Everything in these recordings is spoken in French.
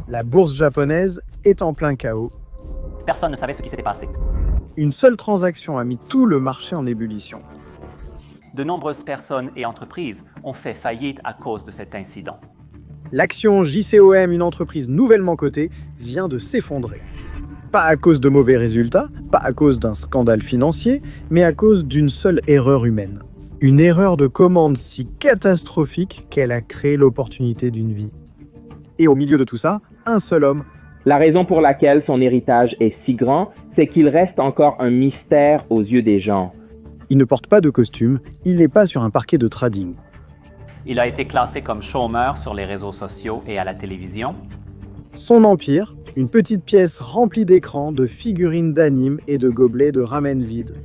La bourse japonaise est en plein chaos. Personne ne savait ce qui s'était passé. Une seule transaction a mis tout le marché en ébullition. De nombreuses personnes et entreprises ont fait faillite à cause de cet incident. L'action JCOM, une entreprise nouvellement cotée, vient de s'effondrer. Pas à cause de mauvais résultats, pas à cause d'un scandale financier, mais à cause d'une seule erreur humaine. Une erreur de commande si catastrophique qu'elle a créé l'opportunité d'une vie. Et au milieu de tout ça, un seul homme. La raison pour laquelle son héritage est si grand, c'est qu'il reste encore un mystère aux yeux des gens. Il ne porte pas de costume, il n'est pas sur un parquet de trading. Il a été classé comme chômeur sur les réseaux sociaux et à la télévision. Son empire, une petite pièce remplie d'écrans, de figurines d'anime et de gobelets de ramen vides.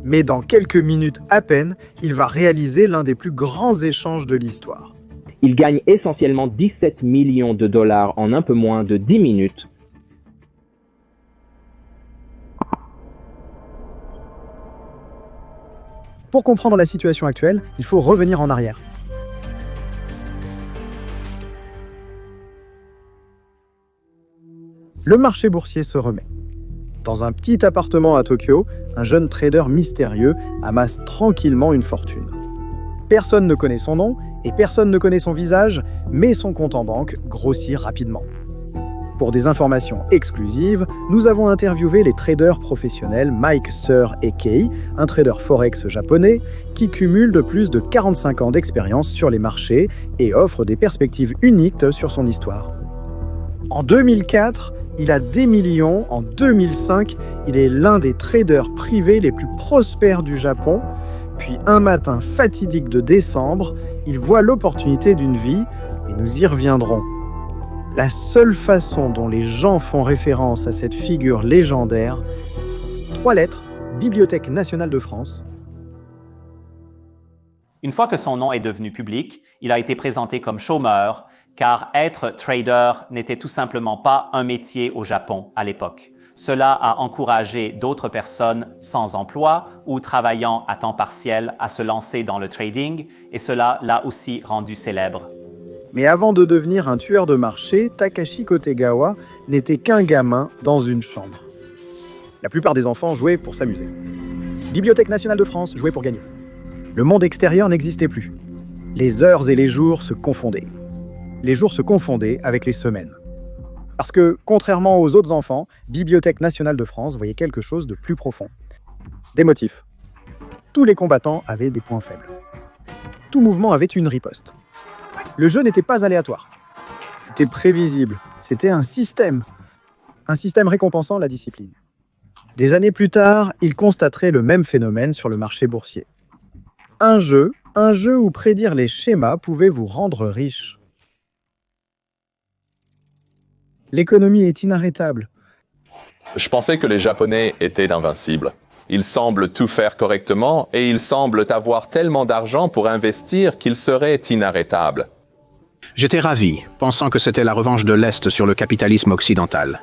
Mais dans quelques minutes à peine, il va réaliser l'un des plus grands échanges de l'histoire. Il gagne essentiellement 17 millions de dollars en un peu moins de 10 minutes. Pour comprendre la situation actuelle, il faut revenir en arrière. Le marché boursier se remet. Dans un petit appartement à Tokyo, un jeune trader mystérieux amasse tranquillement une fortune. Personne ne connaît son nom et personne ne connaît son visage, mais son compte en banque grossit rapidement. Pour des informations exclusives, nous avons interviewé les traders professionnels Mike Sir et Kei, un trader forex japonais qui cumule de plus de 45 ans d'expérience sur les marchés et offre des perspectives uniques sur son histoire. En 2004, il a des millions. En 2005, il est l'un des traders privés les plus prospères du Japon. Puis un matin fatidique de décembre, il voit l'opportunité d'une vie, et nous y reviendrons. La seule façon dont les gens font référence à cette figure légendaire, 3 lettres, Bibliothèque nationale de France. Une fois que son nom est devenu public, il a été présenté comme chômeur, car être trader n'était tout simplement pas un métier au Japon à l'époque. Cela a encouragé d'autres personnes sans emploi ou travaillant à temps partiel à se lancer dans le trading, et cela l'a aussi rendu célèbre. Mais avant de devenir un tueur de marché, Takashi Kotegawa n'était qu'un gamin dans une chambre. La plupart des enfants jouaient pour s'amuser. Bibliothèque nationale de France jouait pour gagner. Le monde extérieur n'existait plus. Les heures et les jours se confondaient. Les jours se confondaient avec les semaines. Parce que, contrairement aux autres enfants, Bibliothèque nationale de France voyait quelque chose de plus profond. Des motifs. Tous les combattants avaient des points faibles. Tout mouvement avait une riposte. Le jeu n'était pas aléatoire. C'était prévisible. C'était un système. Un système récompensant la discipline. Des années plus tard, il constaterait le même phénomène sur le marché boursier. Un jeu où prédire les schémas pouvait vous rendre riche. L'économie est inarrêtable. Je pensais que les Japonais étaient invincibles. Ils semblent tout faire correctement et ils semblent avoir tellement d'argent pour investir qu'ils seraient inarrêtables. J'étais ravi, pensant que c'était la revanche de l'Est sur le capitalisme occidental.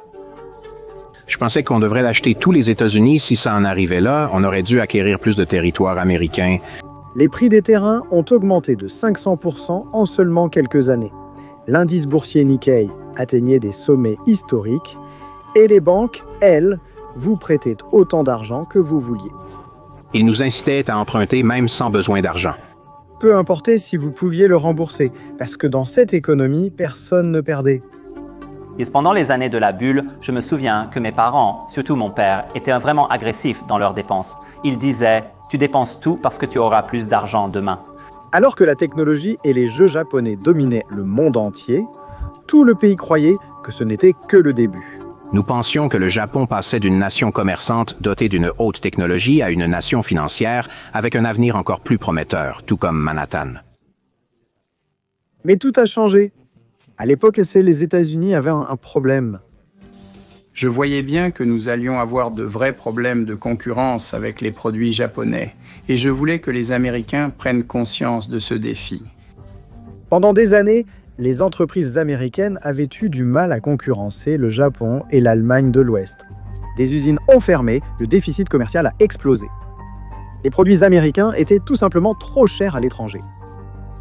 Je pensais qu'on devrait l'acheter tous les États-Unis. Si ça en arrivait là, on aurait dû acquérir plus de territoires américains. Les prix des terrains ont augmenté de 500% en seulement quelques années. L'indice boursier Nikkei atteignait des sommets historiques et les banques, elles, vous prêtaient autant d'argent que vous vouliez. Ils nous incitaient à emprunter même sans besoin d'argent. Peu importait si vous pouviez le rembourser, parce que dans cette économie, personne ne perdait. Et pendant les années de la bulle, je me souviens que mes parents, surtout mon père, étaient vraiment agressifs dans leurs dépenses. Ils disaient « Tu dépenses tout parce que tu auras plus d'argent demain ». Alors que la technologie et les jeux japonais dominaient le monde entier, tout le pays croyait que ce n'était que le début. Nous pensions que le Japon passait d'une nation commerçante dotée d'une haute technologie à une nation financière avec un avenir encore plus prometteur, tout comme Manhattan. Mais tout a changé. À l'époque, les États-Unis avaient un problème. Je voyais bien que nous allions avoir de vrais problèmes de concurrence avec les produits japonais, et je voulais que les Américains prennent conscience de ce défi. Pendant des années, les entreprises américaines avaient eu du mal à concurrencer le Japon et l'Allemagne de l'Ouest. Des usines ont fermé, le déficit commercial a explosé. Les produits américains étaient tout simplement trop chers à l'étranger.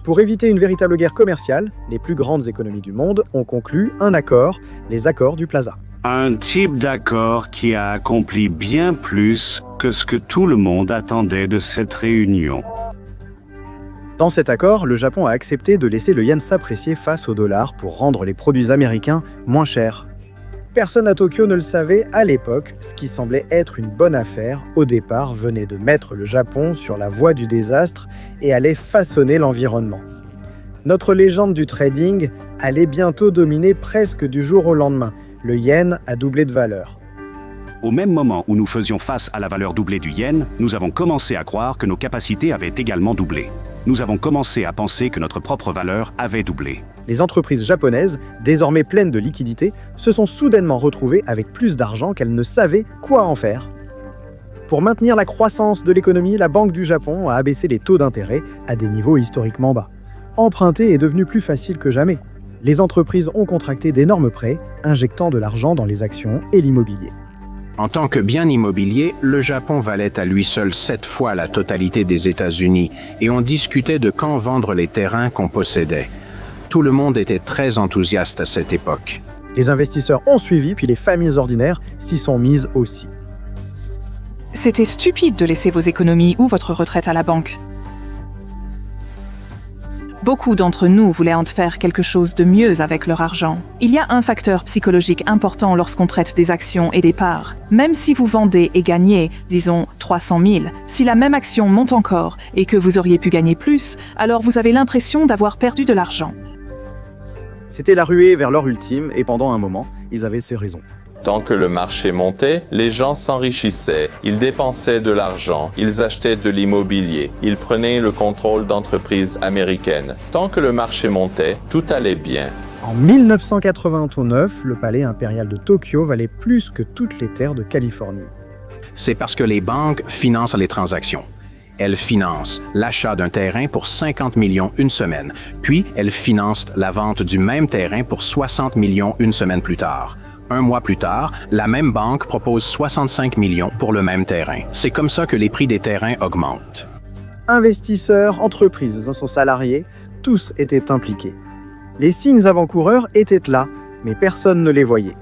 Pour éviter une véritable guerre commerciale, les plus grandes économies du monde ont conclu un accord, les accords du Plaza. Un type d'accord qui a accompli bien plus que ce que tout le monde attendait de cette réunion. Dans cet accord, le Japon a accepté de laisser le yen s'apprécier face au dollar pour rendre les produits américains moins chers. Personne à Tokyo ne le savait à l'époque, ce qui semblait être une bonne affaire, au départ, venait de mettre le Japon sur la voie du désastre et allait façonner l'environnement. Notre légende du trading allait bientôt dominer presque du jour au lendemain. Le yen a doublé de valeur. Au même moment où nous faisions face à la valeur doublée du yen, nous avons commencé à croire que nos capacités avaient également doublé. Nous avons commencé à penser que notre propre valeur avait doublé. Les entreprises japonaises, désormais pleines de liquidités, se sont soudainement retrouvées avec plus d'argent qu'elles ne savaient quoi en faire. Pour maintenir la croissance de l'économie, la Banque du Japon a abaissé les taux d'intérêt à des niveaux historiquement bas. Emprunter est devenu plus facile que jamais. Les entreprises ont contracté d'énormes prêts, injectant de l'argent dans les actions et l'immobilier. En tant que bien immobilier, le Japon valait à lui seul 7 fois la totalité des États-Unis et on discutait de quand vendre les terrains qu'on possédait. Tout le monde était très enthousiaste à cette époque. Les investisseurs ont suivi, puis les familles ordinaires s'y sont mises aussi. C'était stupide de laisser vos économies ou votre retraite à la banque. Beaucoup d'entre nous voulaient en faire quelque chose de mieux avec leur argent. Il y a un facteur psychologique important lorsqu'on traite des actions et des parts. Même si vous vendez et gagnez, disons 300 000, si la même action monte encore et que vous auriez pu gagner plus, alors vous avez l'impression d'avoir perdu de l'argent. C'était la ruée vers l'or ultime et pendant un moment, ils avaient ces raisons. Tant que le marché montait, les gens s'enrichissaient, ils dépensaient de l'argent, ils achetaient de l'immobilier, ils prenaient le contrôle d'entreprises américaines. Tant que le marché montait, tout allait bien. En 1989, le palais impérial de Tokyo valait plus que toutes les terres de Californie. C'est parce que les banques financent les transactions. Elles financent l'achat d'un terrain pour 50 millions une semaine, puis elles financent la vente du même terrain pour 60 millions une semaine plus tard. Un mois plus tard, la même banque propose 65 millions pour le même terrain. C'est comme ça que les prix des terrains augmentent. Investisseurs, entreprises et son salariés, tous étaient impliqués. Les signes avant-coureurs étaient là, mais personne ne les voyait.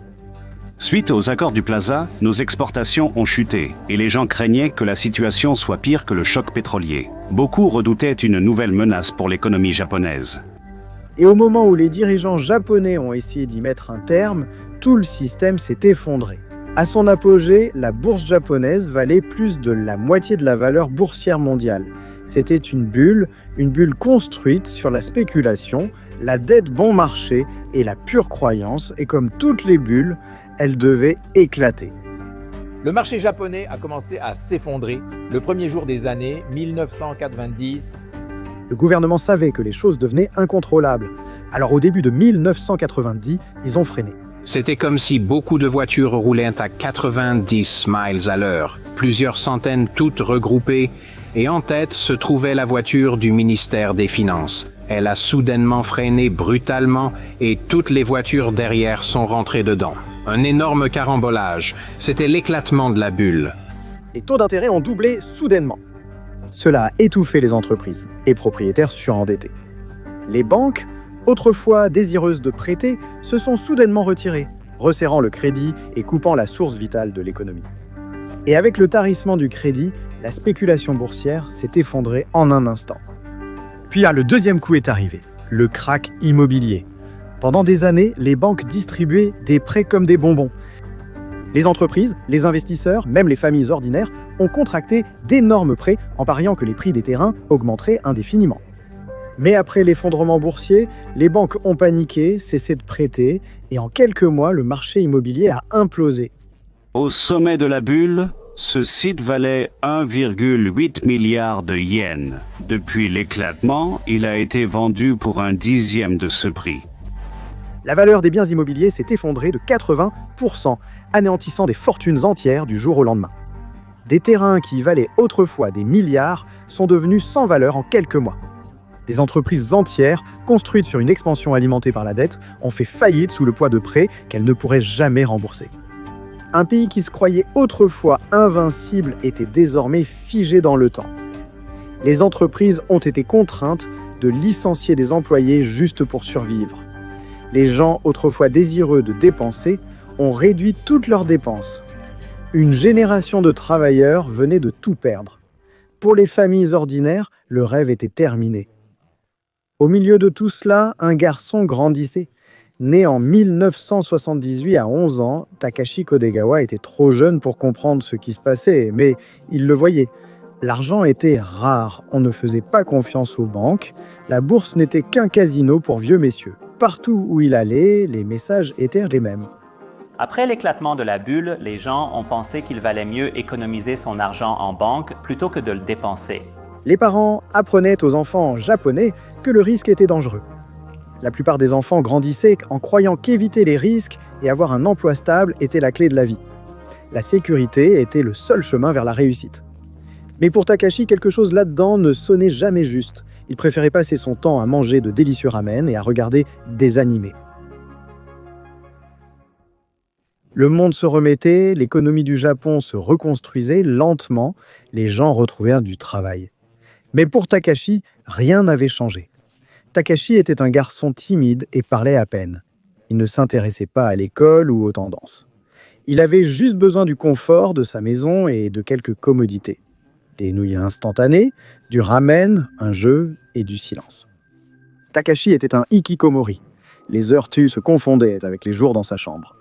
Suite aux accords du Plaza, nos exportations ont chuté et les gens craignaient que la situation soit pire que le choc pétrolier. Beaucoup redoutaient une nouvelle menace pour l'économie japonaise. Et au moment où les dirigeants japonais ont essayé d'y mettre un terme, tout le système s'est effondré. À son apogée, la bourse japonaise valait plus de la moitié de la valeur boursière mondiale. C'était une bulle construite sur la spéculation, la dette bon marché et la pure croyance, et comme toutes les bulles, elle devait éclater. Le marché japonais a commencé à s'effondrer le premier jour des années 1990. Le gouvernement savait que les choses devenaient incontrôlables. Alors au début de 1990, ils ont freiné. C'était comme si beaucoup de voitures roulaient à 90 miles à l'heure, plusieurs centaines toutes regroupées, et en tête se trouvait la voiture du ministère des Finances. Elle a soudainement freiné brutalement et toutes les voitures derrière sont rentrées dedans. Un énorme carambolage. C'était l'éclatement de la bulle. Les taux d'intérêt ont doublé soudainement. Cela a étouffé les entreprises et propriétaires surendettés. Les banques, autrefois désireuses de prêter, se sont soudainement retirées, resserrant le crédit et coupant la source vitale de l'économie. Et avec le tarissement du crédit, la spéculation boursière s'est effondrée en un instant. Puis le deuxième coup est arrivé, le krach immobilier. Pendant des années, les banques distribuaient des prêts comme des bonbons. Les entreprises, les investisseurs, même les familles ordinaires ont contracté d'énormes prêts en pariant que les prix des terrains augmenteraient indéfiniment. Mais après l'effondrement boursier, les banques ont paniqué, cessé de prêter, et en quelques mois, le marché immobilier a implosé. Au sommet de la bulle, ce site valait 1,8 milliard de yens. Depuis l'éclatement, il a été vendu pour 1/10 de ce prix. La valeur des biens immobiliers s'est effondrée de 80%, anéantissant des fortunes entières du jour au lendemain. Des terrains qui valaient autrefois des milliards sont devenus sans valeur en quelques mois. Des entreprises entières, construites sur une expansion alimentée par la dette, ont fait faillite sous le poids de prêts qu'elles ne pourraient jamais rembourser. Un pays qui se croyait autrefois invincible était désormais figé dans le temps. Les entreprises ont été contraintes de licencier des employés juste pour survivre. Les gens autrefois désireux de dépenser ont réduit toutes leurs dépenses. Une génération de travailleurs venait de tout perdre. Pour les familles ordinaires, le rêve était terminé. Au milieu de tout cela, un garçon grandissait. Né en 1978 à 11 ans, Takashi Kodegawa était trop jeune pour comprendre ce qui se passait, mais il le voyait. L'argent était rare, on ne faisait pas confiance aux banques, la bourse n'était qu'un casino pour vieux messieurs. Partout où il allait, les messages étaient les mêmes. Après l'éclatement de la bulle, les gens ont pensé qu'il valait mieux économiser son argent en banque plutôt que de le dépenser. Les parents apprenaient aux enfants japonais que le risque était dangereux. La plupart des enfants grandissaient en croyant qu'éviter les risques et avoir un emploi stable était la clé de la vie. La sécurité était le seul chemin vers la réussite. Mais pour Takashi, quelque chose là-dedans ne sonnait jamais juste. Il préférait passer son temps à manger de délicieux ramen et à regarder des animés. Le monde se remettait, l'économie du Japon se reconstruisait lentement, les gens retrouvèrent du travail. Mais pour Takashi, rien n'avait changé. Takashi était un garçon timide et parlait à peine. Il ne s'intéressait pas à l'école ou aux tendances. Il avait juste besoin du confort de sa maison et de quelques commodités. Des nouilles instantanées, du ramen, un jeu et du silence. Takashi était un hikikomori. Les heures se confondaient avec les jours dans sa chambre.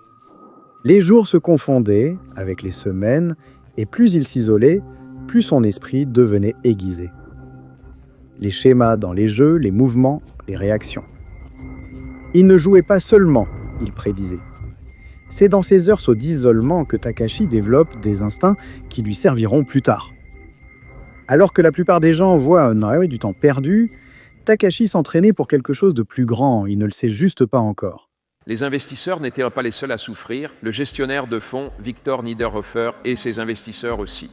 Les jours se confondaient avec les semaines, et plus il s'isolait, plus son esprit devenait aiguisé. Les schémas dans les jeux, les mouvements, les réactions. Il ne jouait pas seulement, il prédisait. C'est dans ces heures d'isolement que Takashi développe des instincts qui lui serviront plus tard. Alors que la plupart des gens voient du temps perdu, Takashi s'entraînait pour quelque chose de plus grand, il ne le sait juste pas encore. Les investisseurs n'étaient pas les seuls à souffrir, le gestionnaire de fonds Victor Niederhofer et ses investisseurs aussi.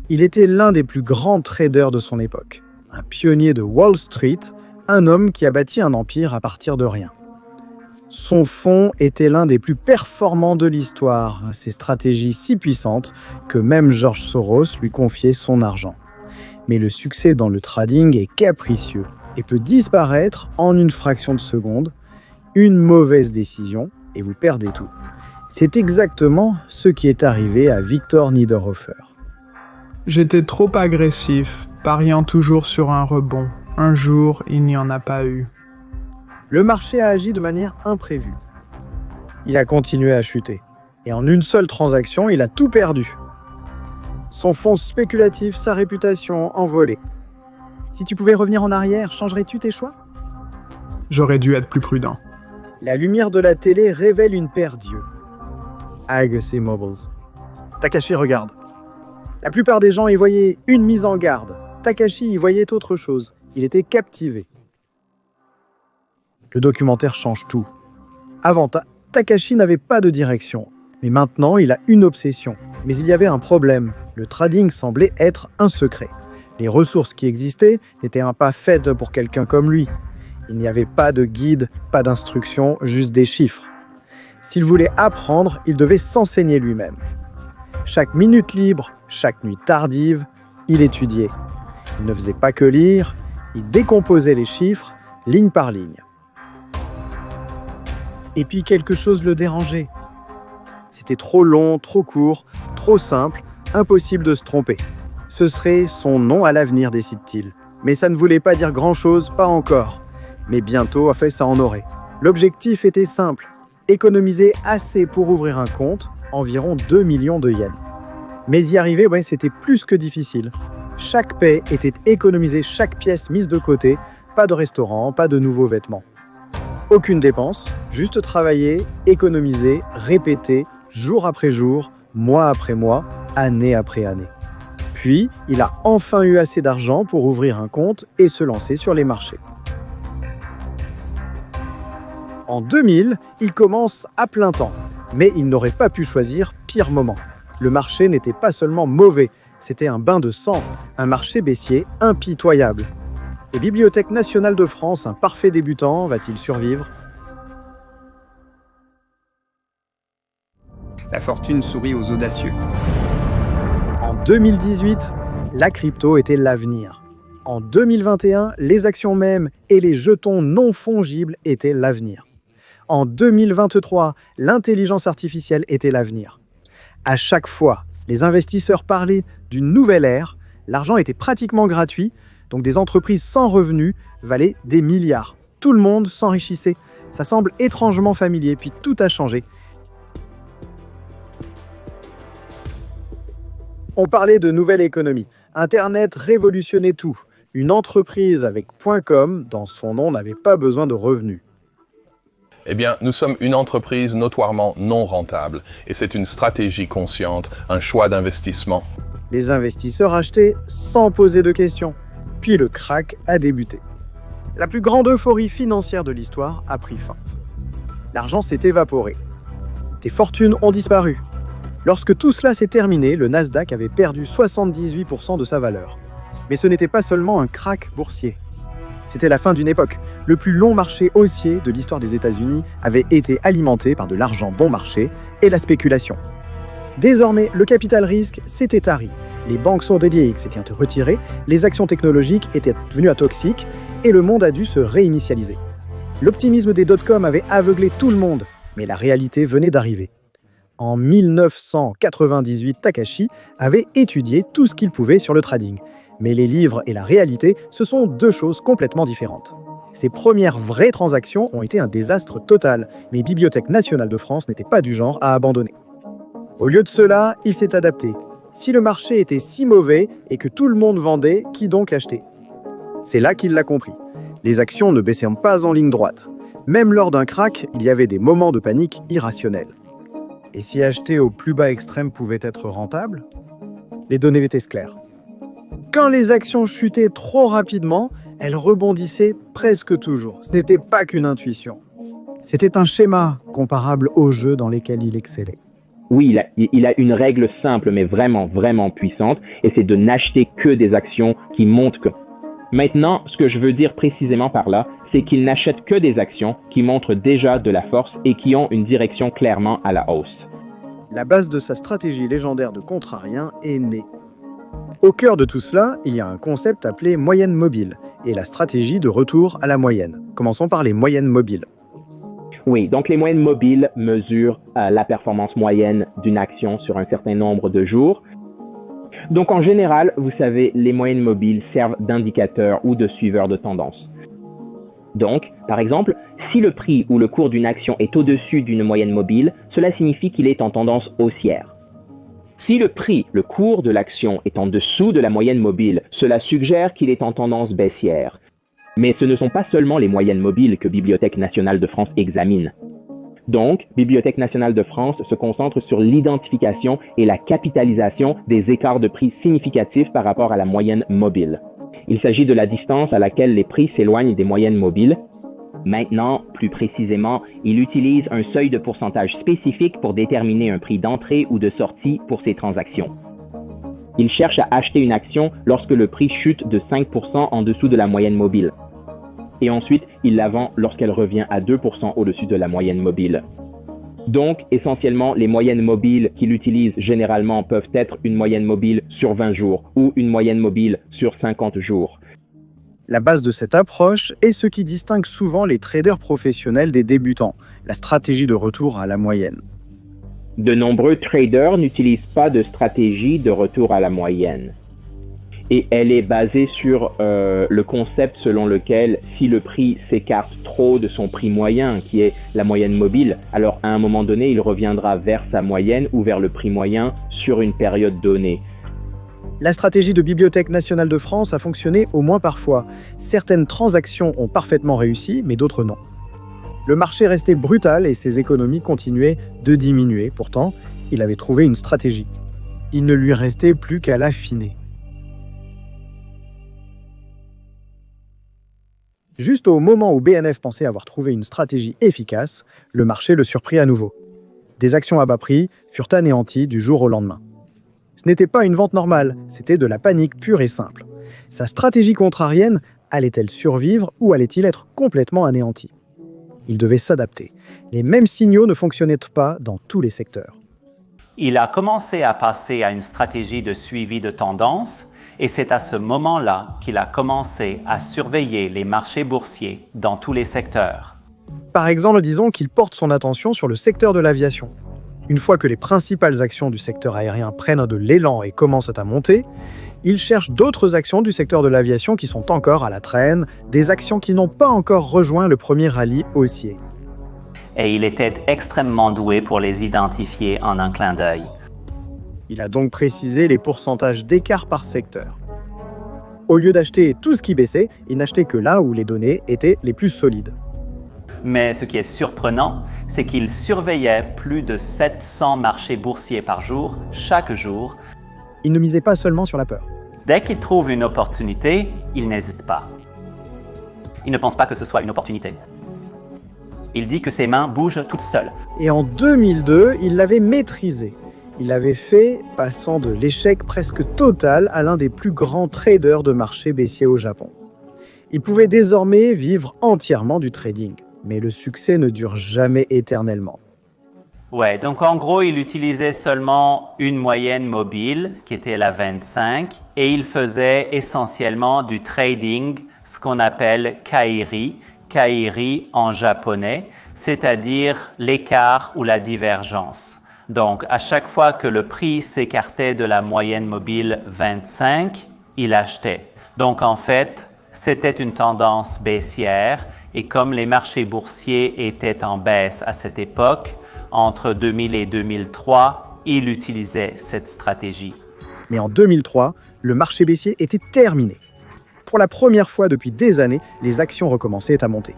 Il était l'un des plus grands traders de son époque, un pionnier de Wall Street, un homme qui a bâti un empire à partir de rien. Son fonds était l'un des plus performants de l'histoire, ses stratégies si puissantes que même George Soros lui confiait son argent. Mais le succès dans le trading est capricieux et peut disparaître en une fraction de seconde. Une mauvaise décision et vous perdez tout. C'est exactement ce qui est arrivé à Victor Niederhofer. J'étais trop agressif, pariant toujours sur un rebond. Un jour, il n'y en a pas eu. Le marché a agi de manière imprévue. Il a continué à chuter. Et en une seule transaction, il a tout perdu. Son fonds spéculatif, sa réputation envolée. Si tu pouvais revenir en arrière, changerais-tu tes choix ? J'aurais dû être plus prudent. La lumière de la télé révèle une paire d'yeux. Agus et Mobiles. Takashi regarde. La plupart des gens y voyaient une mise en garde. Takashi y voyait autre chose. Il était captivé. Le documentaire change tout. Avant, Takashi n'avait pas de direction. Mais maintenant, il a une obsession. Mais il y avait un problème. Le trading semblait être un secret. Les ressources qui existaient n'étaient pas faites pour quelqu'un comme lui. Il n'y avait pas de guide, pas d'instruction, juste des chiffres. S'il voulait apprendre, il devait s'enseigner lui-même. Chaque minute libre, chaque nuit tardive, il étudiait. Il ne faisait pas que lire, il décomposait les chiffres, ligne par ligne. Et puis quelque chose le dérangeait. C'était trop long, trop court, trop simple, impossible de se tromper. Ce serait son nom à l'avenir, décide-t-il. Mais ça ne voulait pas dire grand-chose, pas encore. Mais bientôt, ça en aurait. L'objectif était simple, économiser assez pour ouvrir un compte, environ 2 millions de yens. Mais y arriver, c'était plus que difficile. Chaque paie était économisée, chaque pièce mise de côté, pas de restaurant, pas de nouveaux vêtements. Aucune dépense, juste travailler, économiser, répéter, jour après jour, mois après mois, année après année. Puis, il a enfin eu assez d'argent pour ouvrir un compte et se lancer sur les marchés. En 2000, il commence à plein temps, mais il n'aurait pas pu choisir pire moment. Le marché n'était pas seulement mauvais, c'était un bain de sang, un marché baissier impitoyable. Et Bibliothèque nationale de France, un parfait débutant, va-t-il survivre ? La fortune sourit aux audacieux. En 2018, la crypto était l'avenir. En 2021, les actions mêmes et les jetons non fongibles étaient l'avenir. En 2023, l'intelligence artificielle était l'avenir. À chaque fois, les investisseurs parlaient d'une nouvelle ère, l'argent était pratiquement gratuit, donc des entreprises sans revenus valaient des milliards. Tout le monde s'enrichissait. Ça semble étrangement familier, puis tout a changé. On parlait de nouvelle économie. Internet révolutionnait tout. Une entreprise avec .com dans son nom n'avait pas besoin de revenus. Eh bien, nous sommes une entreprise notoirement non rentable et c'est une stratégie consciente, un choix d'investissement. Les investisseurs achetaient sans poser de questions. Puis le krach a débuté. La plus grande euphorie financière de l'histoire a pris fin. L'argent s'est évaporé. Des fortunes ont disparu. Lorsque tout cela s'est terminé, le Nasdaq avait perdu 78% de sa valeur. Mais ce n'était pas seulement un krach boursier. C'était la fin d'une époque. Le plus long marché haussier de l'histoire des États-Unis avait été alimenté par de l'argent bon marché et la spéculation. Désormais, le capital risque s'était tari. Les banques sont dédiées et s'étaient retirées, les actions technologiques étaient devenues toxiques et le monde a dû se réinitialiser. L'optimisme des dot-com avait aveuglé tout le monde, mais la réalité venait d'arriver. En 1998, Takashi avait étudié tout ce qu'il pouvait sur le trading. Mais les livres et la réalité, ce sont deux choses complètement différentes. Ces premières vraies transactions ont été un désastre total, mais Bibliothèque nationale de France n'était pas du genre à abandonner. Au lieu de cela, il s'est adapté. Si le marché était si mauvais et que tout le monde vendait, qui donc achetait ? C'est là qu'il l'a compris. Les actions ne baissaient pas en ligne droite. Même lors d'un krach, il y avait des moments de panique irrationnels. Et si acheter au plus bas extrême pouvait être rentable ? Les données étaient claires. Quand les actions chutaient trop rapidement, elles rebondissaient presque toujours. Ce n'était pas qu'une intuition. C'était un schéma comparable aux jeux dans lesquels il excellait. Oui, il a une règle simple, mais vraiment, vraiment puissante, et c'est de n'acheter que des actions qui montrent que. Maintenant, ce que je veux dire précisément par là, c'est qu'il n'achète que des actions qui montrent déjà de la force et qui ont une direction clairement à la hausse. La base de sa stratégie légendaire de contrarien est née. Au cœur de tout cela, il y a un concept appelé moyenne mobile et la stratégie de retour à la moyenne. Commençons par les moyennes mobiles. Oui, donc les moyennes mobiles mesurent la performance moyenne d'une action sur un certain nombre de jours. Donc en général, vous savez, les moyennes mobiles servent d'indicateurs ou de suiveurs de tendance. Donc, par exemple, si le prix ou le cours d'une action est au-dessus d'une moyenne mobile, cela signifie qu'il est en tendance haussière. Si le prix, le cours de l'action est en dessous de la moyenne mobile, cela suggère qu'il est en tendance baissière. Mais ce ne sont pas seulement les moyennes mobiles que Bibliothèque nationale de France examine. Donc, Bibliothèque nationale de France se concentre sur l'identification et la capitalisation des écarts de prix significatifs par rapport à la moyenne mobile. Il s'agit de la distance à laquelle les prix s'éloignent des moyennes mobiles. Maintenant, plus précisément, il utilise un seuil de pourcentage spécifique pour déterminer un prix d'entrée ou de sortie pour ces transactions. Il cherche à acheter une action lorsque le prix chute de 5% en dessous de la moyenne mobile. Et ensuite, il la vend lorsqu'elle revient à 2% au-dessus de la moyenne mobile. Donc, essentiellement, les moyennes mobiles qu'il utilise généralement peuvent être une moyenne mobile sur 20 jours ou une moyenne mobile sur 50 jours. La base de cette approche est ce qui distingue souvent les traders professionnels des débutants, la stratégie de retour à la moyenne. De nombreux traders n'utilisent pas de stratégie de retour à la moyenne. Et elle est basée sur le concept selon lequel si le prix s'écarte trop de son prix moyen, qui est la moyenne mobile, alors à un moment donné, il reviendra vers sa moyenne ou vers le prix moyen sur une période donnée. La stratégie de Bibliothèque nationale de France a fonctionné au moins parfois. Certaines transactions ont parfaitement réussi, mais d'autres non. Le marché restait brutal et ses économies continuaient de diminuer. Pourtant, il avait trouvé une stratégie. Il ne lui restait plus qu'à l'affiner. Juste au moment où BNF pensait avoir trouvé une stratégie efficace, le marché le surprit à nouveau. Des actions à bas prix furent anéanties du jour au lendemain. Ce n'était pas une vente normale, c'était de la panique pure et simple. Sa stratégie contrarienne allait-elle survivre ou allait-il être complètement anéanti ? Il devait s'adapter. Les mêmes signaux ne fonctionnaient pas dans tous les secteurs. Il a commencé à passer à une stratégie de suivi de tendance Et c'est à ce moment-là qu'il a commencé à surveiller les marchés boursiers dans tous les secteurs. Par exemple, disons qu'il porte son attention sur le secteur de l'aviation. Une fois que les principales actions du secteur aérien prennent de l'élan et commencent à monter, il cherche d'autres actions du secteur de l'aviation qui sont encore à la traîne, des actions qui n'ont pas encore rejoint le premier rallye haussier. Et il était extrêmement doué pour les identifier en un clin d'œil. Il a donc précisé les pourcentages d'écart par secteur. Au lieu d'acheter tout ce qui baissait, il n'achetait que là où les données étaient les plus solides. Mais ce qui est surprenant, c'est qu'il surveillait plus de 700 marchés boursiers par jour, chaque jour. Il ne misait pas seulement sur la peur. Dès qu'il trouve une opportunité, il n'hésite pas. Il ne pense pas que ce soit une opportunité. Il dit que ses mains bougent toutes seules. Et en 2002, il l'avait maîtrisé. Il l'avait fait, passant de l'échec presque total à l'un des plus grands traders de marché baissier au Japon. Il pouvait désormais vivre entièrement du trading. Mais le succès ne dure jamais éternellement. Ouais, donc en gros, il utilisait seulement une moyenne mobile, qui était la 25, et il faisait essentiellement du trading, ce qu'on appelle kairi, kairi en japonais, c'est-à-dire l'écart ou la divergence. Donc, à chaque fois que le prix s'écartait de la moyenne mobile 25, il achetait. Donc, en fait, c'était une tendance baissière. Et comme les marchés boursiers étaient en baisse à cette époque, entre 2000 et 2003, il utilisait cette stratégie. Mais en 2003, le marché baissier était terminé. Pour la première fois depuis des années, les actions recommençaient à monter.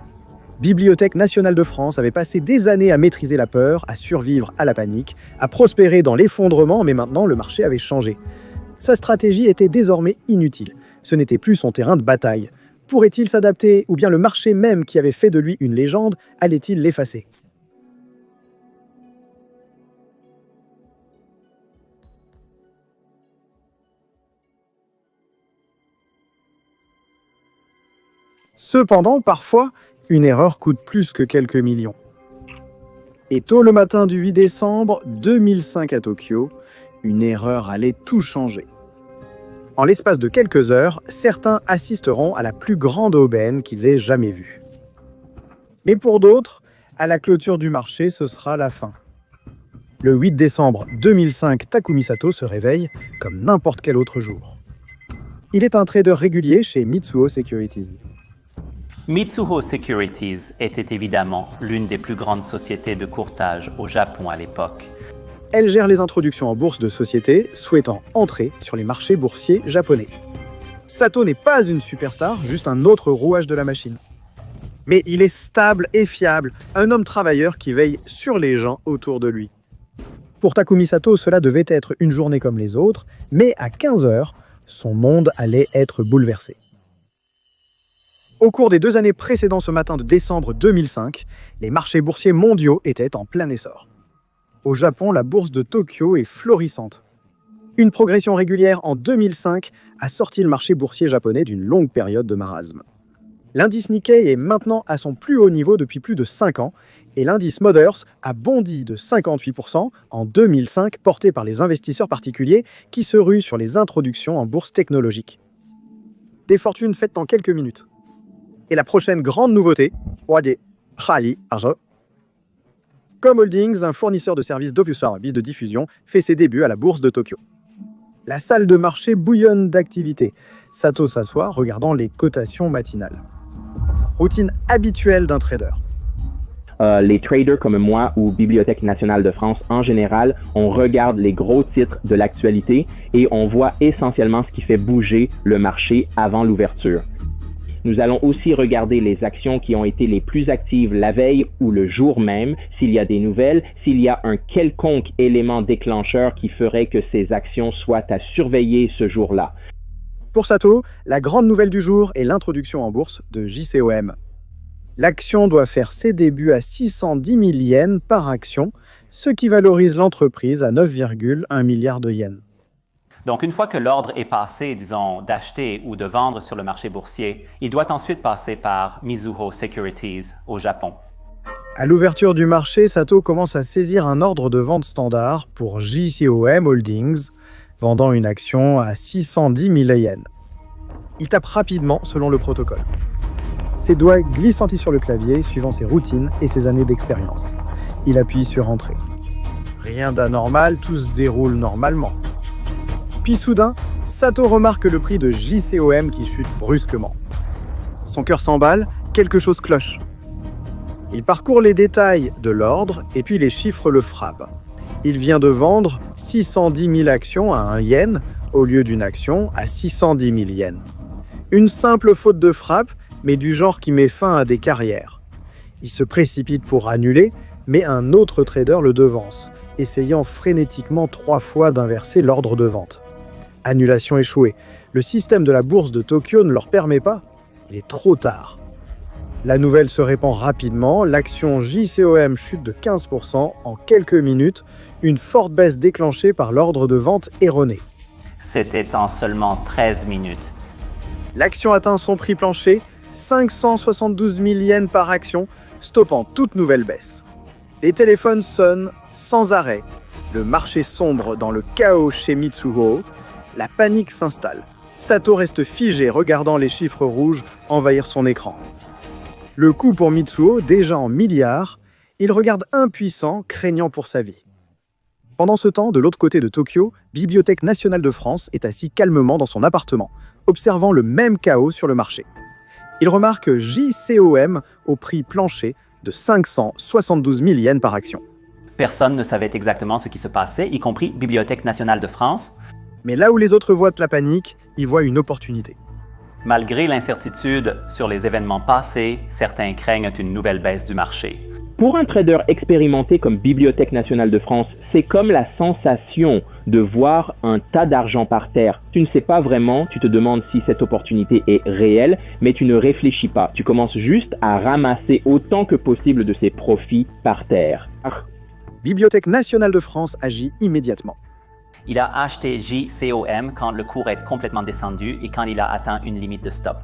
Bibliothèque nationale de France avait passé des années à maîtriser la peur, à survivre à la panique, à prospérer dans l'effondrement, mais maintenant le marché avait changé. Sa stratégie était désormais inutile. Ce n'était plus son terrain de bataille. Pourrait-il s'adapter, ou bien le marché même qui avait fait de lui une légende, allait-il l'effacer? Cependant, parfois, une erreur coûte plus que quelques millions. Et tôt le matin du 8 décembre 2005 à Tokyo, une erreur allait tout changer. En l'espace de quelques heures, certains assisteront à la plus grande aubaine qu'ils aient jamais vue. Mais pour d'autres, à la clôture du marché, ce sera la fin. Le 8 décembre 2005, Takumi Sato se réveille comme n'importe quel autre jour. Il est un trader régulier chez Mizuho Securities. Mizuho Securities était évidemment l'une des plus grandes sociétés de courtage au Japon à l'époque. Elle gère les introductions en bourse de sociétés souhaitant entrer sur les marchés boursiers japonais. Sato n'est pas une superstar, juste un autre rouage de la machine. Mais il est stable et fiable, un homme travailleur qui veille sur les gens autour de lui. Pour Takumi Sato, cela devait être une journée comme les autres, mais à 15h, son monde allait être bouleversé. Au cours des 2 années précédant ce matin de décembre 2005, les marchés boursiers mondiaux étaient en plein essor. Au Japon, la bourse de Tokyo est florissante. Une progression régulière en 2005 a sorti le marché boursier japonais d'une longue période de marasme. L'indice Nikkei est maintenant à son plus haut niveau depuis plus de 5 ans et l'indice Mothers a bondi de 58% en 2005, porté par les investisseurs particuliers qui se ruent sur les introductions en bourse technologique. Des fortunes faites en quelques minutes. Et la prochaine grande nouveauté, Com Holdings, un fournisseur de services services de diffusion, fait ses débuts à la bourse de Tokyo. La salle de marché bouillonne d'activité. Sato s'assoit, regardant les cotations matinales. Routine habituelle d'un trader. Les traders comme moi ou Bibliothèque nationale de France en général, on regarde les gros titres de l'actualité et on voit essentiellement ce qui fait bouger le marché avant l'ouverture. Nous allons aussi regarder les actions qui ont été les plus actives la veille ou le jour même, s'il y a des nouvelles, s'il y a un quelconque élément déclencheur qui ferait que ces actions soient à surveiller ce jour-là. Pour Sato, la grande nouvelle du jour est l'introduction en bourse de JCOM. L'action doit faire ses débuts à 610 000 yens par action, ce qui valorise l'entreprise à 9,1 milliards de yens. Donc, une fois que l'ordre est passé, disons, d'acheter ou de vendre sur le marché boursier, il doit ensuite passer par Mizuho Securities au Japon. À l'ouverture du marché, Sato commence à saisir un ordre de vente standard pour JCOM Holdings, vendant une action à 610 000 yens. Il tape rapidement selon le protocole. Ses doigts glissent sur le clavier, suivant ses routines et ses années d'expérience. Il appuie sur Entrée. Rien d'anormal, tout se déroule normalement. Puis soudain, Sato remarque le prix de JCOM qui chute brusquement. Son cœur s'emballe, quelque chose cloche. Il parcourt les détails de l'ordre et puis les chiffres le frappent. Il vient de vendre 610 000 actions à 1 yen au lieu d'une action à 610 000 yens. Une simple faute de frappe, mais du genre qui met fin à des carrières. Il se précipite pour annuler, mais un autre trader le devance, essayant frénétiquement 3 fois d'inverser l'ordre de vente. Annulation échouée. Le système de la bourse de Tokyo ne leur permet pas. Il est trop tard. La nouvelle se répand rapidement, l'action JCOM chute de 15% en quelques minutes, une forte baisse déclenchée par l'ordre de vente erroné. C'était en seulement 13 minutes. L'action atteint son prix plancher, 572 000 yens par action, stoppant toute nouvelle baisse. Les téléphones sonnent sans arrêt. Le marché sombre dans le chaos chez Mitsuo. La panique s'installe. Sato reste figé regardant les chiffres rouges envahir son écran. Le coup pour Mitsuo, déjà en milliards, il regarde impuissant, craignant pour sa vie. Pendant ce temps, de l'autre côté de Tokyo, Bibliothèque nationale de France est assis calmement dans son appartement, observant le même chaos sur le marché. Il remarque JCOM au prix plancher de 572 000 yens par action. Personne ne savait exactement ce qui se passait, y compris Bibliothèque nationale de France. Mais là où les autres voient la panique, ils voient une opportunité. Malgré l'incertitude sur les événements passés, certains craignent une nouvelle baisse du marché. Pour un trader expérimenté comme Bibliothèque nationale de France, c'est comme la sensation de voir un tas d'argent par terre. Tu ne sais pas vraiment, tu te demandes si cette opportunité est réelle, mais tu ne réfléchis pas. Tu commences juste à ramasser autant que possible de ces profits par terre. Bibliothèque nationale de France agit immédiatement. Il a acheté JCOM quand le cours est complètement descendu et quand il a atteint une limite de stop.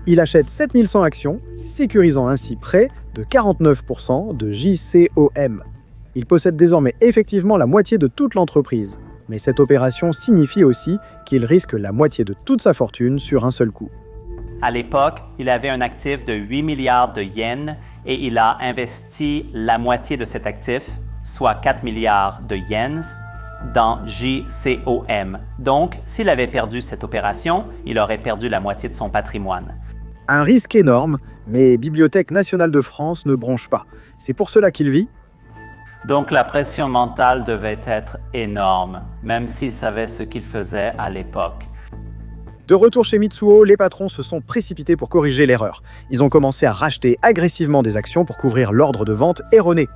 Il achète 7100 actions, sécurisant ainsi près de 49% de JCOM. Il possède désormais effectivement la moitié de toute l'entreprise. Mais cette opération signifie aussi qu'il risque la moitié de toute sa fortune sur un seul coup. À l'époque, il avait un actif de 8 milliards de yens et il a investi la moitié de cet actif, soit 4 milliards de yens, dans JCOM. Donc, s'il avait perdu cette opération, il aurait perdu la moitié de son patrimoine. Un risque énorme, mais Bibliothèque nationale de France ne bronche pas. C'est pour cela qu'il vit. Donc la pression mentale devait être énorme, même s'il savait ce qu'il faisait à l'époque. De retour chez Mitsuo, les patrons se sont précipités pour corriger l'erreur. Ils ont commencé à racheter agressivement des actions pour couvrir l'ordre de vente erroné.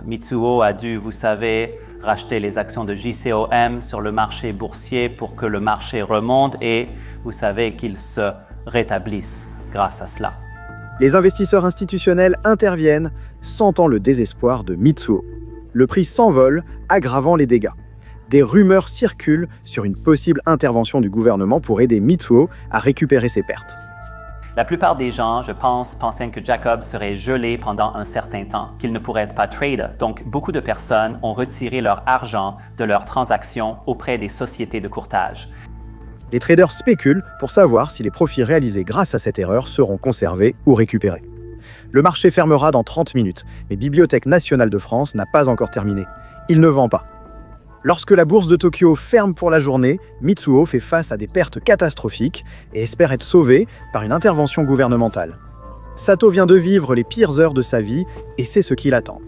Mitsuo a dû, vous savez, racheter les actions de JCOM sur le marché boursier pour que le marché remonte et vous savez qu'il se rétablisse grâce à cela. Les investisseurs institutionnels interviennent, sentant le désespoir de Mitsuo. Le prix s'envole, aggravant les dégâts. Des rumeurs circulent sur une possible intervention du gouvernement pour aider Mitsuo à récupérer ses pertes. La plupart des gens, je pense, pensaient que Jacob serait gelé pendant un certain temps, qu'il ne pourrait pas trader. Donc, beaucoup de personnes ont retiré leur argent de leurs transactions auprès des sociétés de courtage. Les traders spéculent pour savoir si les profits réalisés grâce à cette erreur seront conservés ou récupérés. Le marché fermera dans 30 minutes, mais Bibliothèque nationale de France n'a pas encore terminé. Il ne vend pas. Lorsque la bourse de Tokyo ferme pour la journée, Mitsuo fait face à des pertes catastrophiques et espère être sauvé par une intervention gouvernementale. Sato vient de vivre les pires heures de sa vie et c'est ce qui l'attend.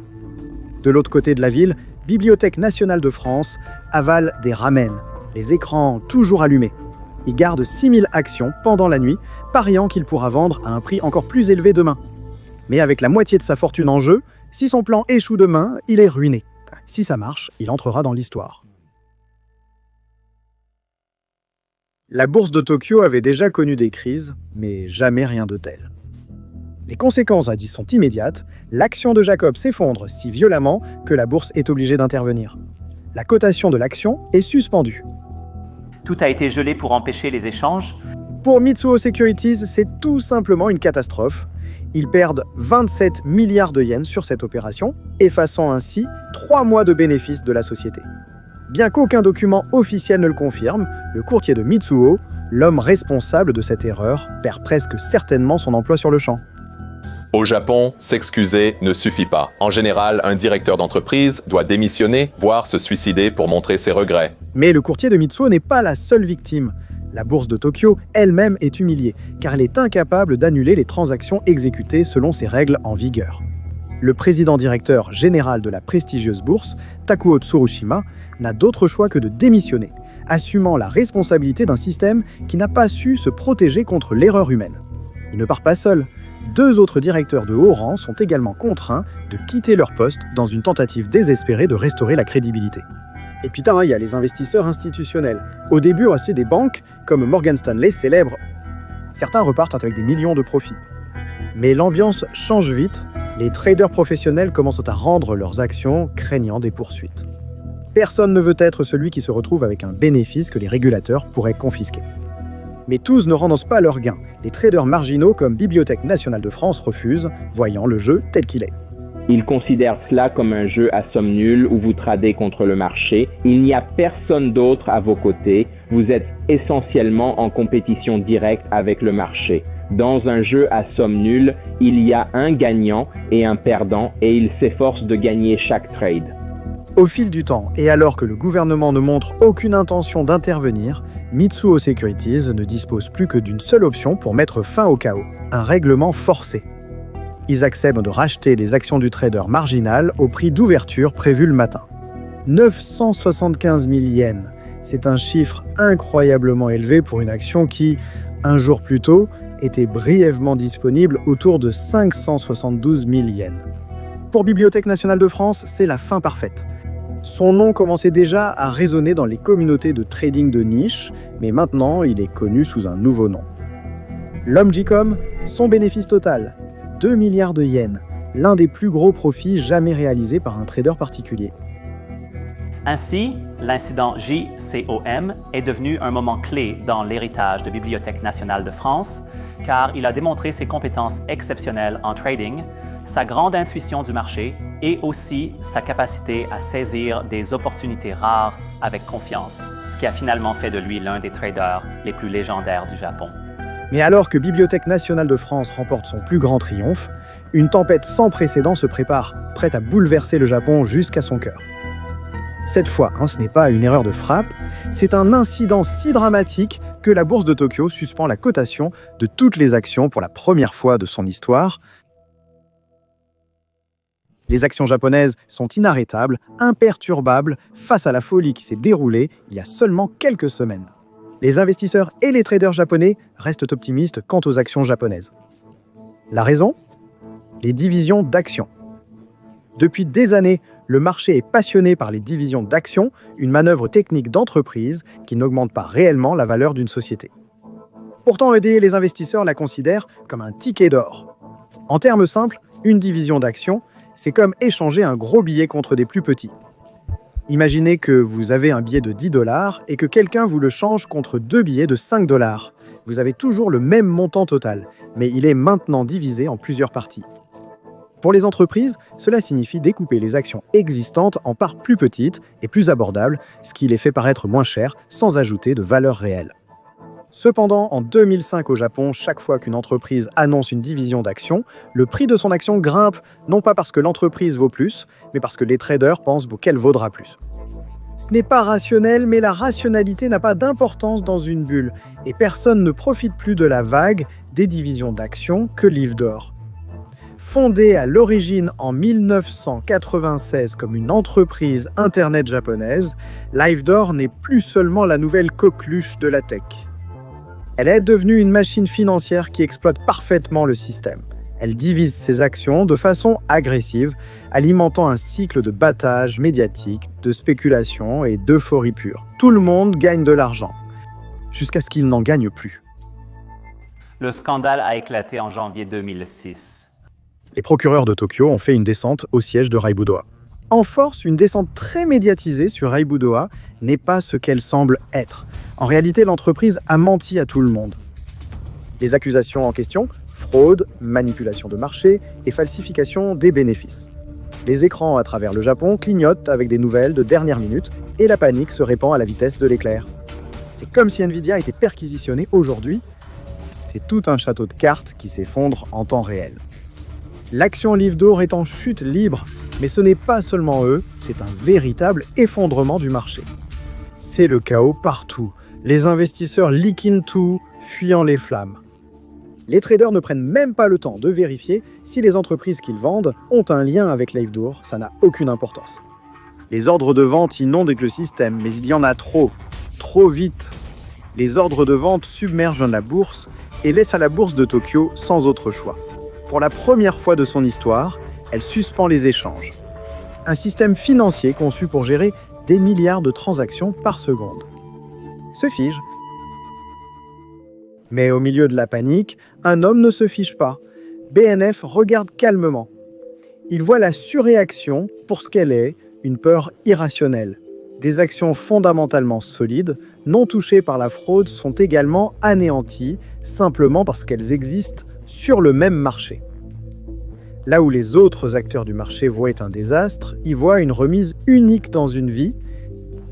De l'autre côté de la ville, Bibliothèque nationale de France avale des ramen, les écrans toujours allumés. Il garde 6000 actions pendant la nuit, pariant qu'il pourra vendre à un prix encore plus élevé demain. Mais avec la moitié de sa fortune en jeu, si son plan échoue demain, il est ruiné. Si ça marche, il entrera dans l'histoire. La bourse de Tokyo avait déjà connu des crises, mais jamais rien de tel. Les conséquences sont immédiates, l'action de Jacob s'effondre si violemment que la bourse est obligée d'intervenir. La cotation de l'action est suspendue. Tout a été gelé pour empêcher les échanges. Pour Mitsuo Securities, c'est tout simplement une catastrophe. Ils perdent 27 milliards de yens sur cette opération, effaçant ainsi 3 mois de bénéfices de la société. Bien qu'aucun document officiel ne le confirme, le courtier de Mitsuo, l'homme responsable de cette erreur, perd presque certainement son emploi sur le champ. Au Japon, s'excuser ne suffit pas. En général, un directeur d'entreprise doit démissionner, voire se suicider pour montrer ses regrets. Mais le courtier de Mitsuo n'est pas la seule victime. La bourse de Tokyo elle-même est humiliée, car elle est incapable d'annuler les transactions exécutées selon ses règles en vigueur. Le président-directeur général de la prestigieuse bourse, Takuo Tsurushima, n'a d'autre choix que de démissionner, assumant la responsabilité d'un système qui n'a pas su se protéger contre l'erreur humaine. Il ne part pas seul. 2 autres directeurs de haut rang sont également contraints de quitter leur poste dans une tentative désespérée de restaurer la crédibilité. Et putain, il y a les investisseurs institutionnels. Au début aussi des banques, comme Morgan Stanley, célèbres. Certains repartent avec des millions de profits. Mais l'ambiance change vite, les traders professionnels commencent à rendre leurs actions, craignant des poursuites. Personne ne veut être celui qui se retrouve avec un bénéfice que les régulateurs pourraient confisquer. Mais tous ne renoncent pas à leurs gains. Les traders marginaux comme Bibliothèque nationale de France refusent, voyant le jeu tel qu'il est. Ils considèrent cela comme un jeu à somme nulle où vous tradez contre le marché. Il n'y a personne d'autre à vos côtés. Vous êtes essentiellement en compétition directe avec le marché. Dans un jeu à somme nulle, il y a un gagnant et un perdant et ils s'efforcent de gagner chaque trade. Au fil du temps, et alors que le gouvernement ne montre aucune intention d'intervenir, Mitsuo Securities ne dispose plus que d'une seule option pour mettre fin au chaos, un règlement forcé. Ils acceptent de racheter les actions du trader marginal au prix d'ouverture prévu le matin. 975 000 yens, c'est un chiffre incroyablement élevé pour une action qui, un jour plus tôt, était brièvement disponible autour de 572 000 yens. Pour Bibliothèque nationale de France, c'est la fin parfaite. Son nom commençait déjà à résonner dans les communautés de trading de niche, mais maintenant il est connu sous un nouveau nom. L'Omjicom, son bénéfice total, 2 milliards de yens, l'un des plus gros profits jamais réalisés par un trader particulier. Ainsi, l'incident JCOM est devenu un moment clé dans l'héritage de Bibliothèque nationale de France, car il a démontré ses compétences exceptionnelles en trading, sa grande intuition du marché et aussi sa capacité à saisir des opportunités rares avec confiance, ce qui a finalement fait de lui l'un des traders les plus légendaires du Japon. Mais alors que Bibliothèque nationale de France remporte son plus grand triomphe, une tempête sans précédent se prépare, prête à bouleverser le Japon jusqu'à son cœur. Cette fois, ce n'est pas une erreur de frappe, c'est un incident si dramatique que la bourse de Tokyo suspend la cotation de toutes les actions pour la première fois de son histoire. Les actions japonaises sont inarrêtables, imperturbables face à la folie qui s'est déroulée il y a seulement quelques semaines. Les investisseurs et les traders japonais restent optimistes quant aux actions japonaises. La raison ? Les divisions d'actions. Depuis des années, le marché est passionné par les divisions d'actions, une manœuvre technique d'entreprise qui n'augmente pas réellement la valeur d'une société. Pourtant, les investisseurs la considèrent comme un ticket d'or. En termes simples, une division d'actions, c'est comme échanger un gros billet contre des plus petits. Imaginez que vous avez un billet de 10 $ et que quelqu'un vous le change contre 2 billets de 5 $. Vous avez toujours le même montant total, mais il est maintenant divisé en plusieurs parties. Pour les entreprises, cela signifie découper les actions existantes en parts plus petites et plus abordables, ce qui les fait paraître moins chères sans ajouter de valeur réelle. Cependant, en 2005 au Japon, chaque fois qu'une entreprise annonce une division d'actions, le prix de son action grimpe, non pas parce que l'entreprise vaut plus, mais parce que les traders pensent qu'elle vaudra plus. Ce n'est pas rationnel, mais la rationalité n'a pas d'importance dans une bulle, et personne ne profite plus de la vague des divisions d'actions que Livedor. Fondée à l'origine en 1996 comme une entreprise internet japonaise, Livedor n'est plus seulement la nouvelle coqueluche de la tech. Elle est devenue une machine financière qui exploite parfaitement le système. Elle divise ses actions de façon agressive, alimentant un cycle de battage médiatique, de spéculation et d'euphorie pure. Tout le monde gagne de l'argent, jusqu'à ce qu'il n'en gagne plus. Le scandale a éclaté en janvier 2006. Les procureurs de Tokyo ont fait une descente au siège de Raibudoa. En force, une descente très médiatisée sur Raibudoa n'est pas ce qu'elle semble être. En réalité, l'entreprise a menti à tout le monde. Les accusations en question, fraude, manipulation de marché et falsification des bénéfices. Les écrans à travers le Japon clignotent avec des nouvelles de dernière minute et la panique se répand à la vitesse de l'éclair. C'est comme si Nvidia était perquisitionné aujourd'hui. C'est tout un château de cartes qui s'effondre en temps réel. L'action Livre d'Or est en chute libre, mais ce n'est pas seulement eux, c'est un véritable effondrement du marché. C'est le chaos partout, les investisseurs leaking tout, fuyant les flammes. Les traders ne prennent même pas le temps de vérifier si les entreprises qu'ils vendent ont un lien avec Livre d'Or, ça n'a aucune importance. Les ordres de vente inondent le système, mais il y en a trop vite. Les ordres de vente submergent la bourse et laissent à la bourse de Tokyo sans autre choix. Pour la première fois de son histoire, elle suspend les échanges. Un système financier conçu pour gérer des milliards de transactions par seconde se fige. Mais au milieu de la panique, un homme ne se fige pas. BNF regarde calmement. Il voit la surréaction pour ce qu'elle est, une peur irrationnelle. Des actions fondamentalement solides, non touchées par la fraude, sont également anéanties, simplement parce qu'elles existent sur le même marché. Là où les autres acteurs du marché voient un désastre, ils voient une remise unique dans une vie.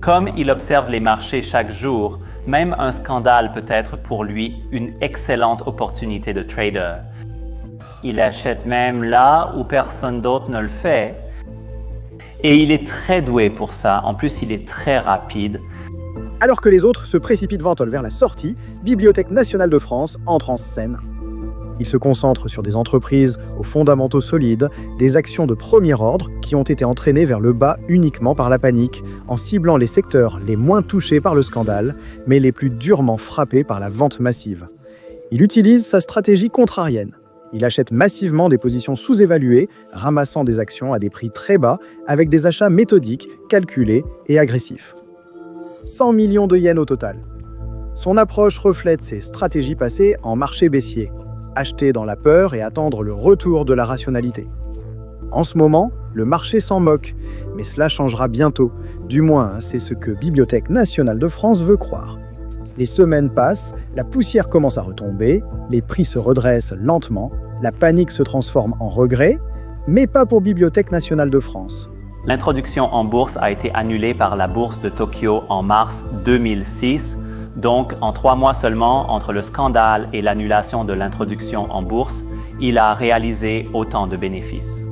Comme il observe les marchés chaque jour, même un scandale peut être pour lui une excellente opportunité de trader. Il achète même là où personne d'autre ne le fait. Et il est très doué pour ça. En plus, il est très rapide. Alors que les autres se précipitent ventolent vers la sortie, Bibliothèque nationale de France entre en scène. Il se concentre sur des entreprises aux fondamentaux solides, des actions de premier ordre qui ont été entraînées vers le bas uniquement par la panique, en ciblant les secteurs les moins touchés par le scandale, mais les plus durement frappés par la vente massive. Il utilise sa stratégie contrarienne. Il achète massivement des positions sous-évaluées, ramassant des actions à des prix très bas, avec des achats méthodiques, calculés et agressifs. 100 millions de yens au total. Son approche reflète ses stratégies passées en marché baissier. Acheter dans la peur et attendre le retour de la rationalité. En ce moment, le marché s'en moque, mais cela changera bientôt. Du moins, c'est ce que Bibliothèque nationale de France veut croire. Les semaines passent, la poussière commence à retomber, les prix se redressent lentement, la panique se transforme en regret, mais pas pour Bibliothèque nationale de France. L'introduction en bourse a été annulée par la bourse de Tokyo en mars 2006. Donc, en 3 mois seulement, entre le scandale et l'annulation de l'introduction en bourse, il a réalisé autant de bénéfices.